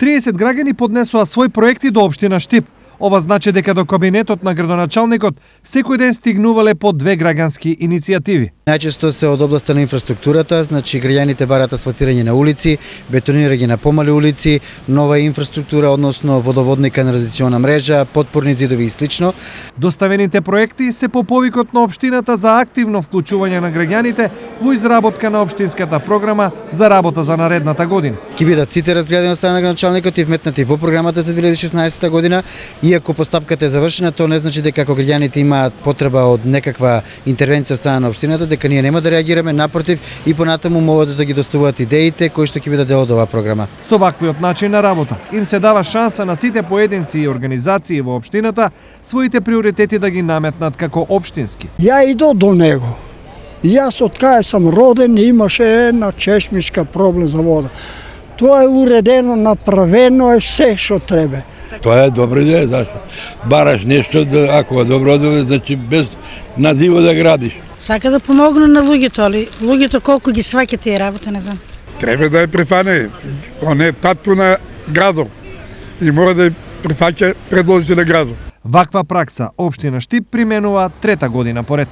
30 граѓани поднесоа свој проекти до општина Штип. Ова значи дека до кабинетот на градоначалникот секој ден стигнувале по 2 граѓански иницијативи. Најчесто се од областа на инфраструктурата, значи граѓаните бараат асфалтирање на улици, бетонирање на помали улици, нова инфраструктура, односно водоводна и канализациона мрежа, потпорни зидови и слично. Доставените проекти се по повикот на општината за активно вклучување на граѓаните во изработка на општинската програма за работа за наредната година. Ќе бидат сите разгледани од страна на градоначалникот и вметнати во програмата за 2016 година. Иако постапката е завршена, тоа не значи дека ако граѓаните имаат потреба од некаква интервенција од страна на општината, дека ние нема да реагираме, напротив, и понатаму могат да ги доставуваат идеите кои што ќе бидат дел од оваа програма. Со ваквиот начин на работа им се дава шанса на сите поединци и организации во општината своите приоритети да ги наметнат како општински. Ја идов до него. Јас од кај сам роден имаше една чешмичка проблем за вода. Тоа е уредено, направено е се што треба. Тоа е добра идеја, зашто? Бараш нешто, ако е добро, значи без надиво да градиш. Сака да помогну на луѓето, али луѓето колку ги сваќа тие работи, не знам. Треба да ја прифане, не тату на градот. И мора да ја прифаќа предлози на градот. Ваква пракса општина Штип применува 3-та година поред.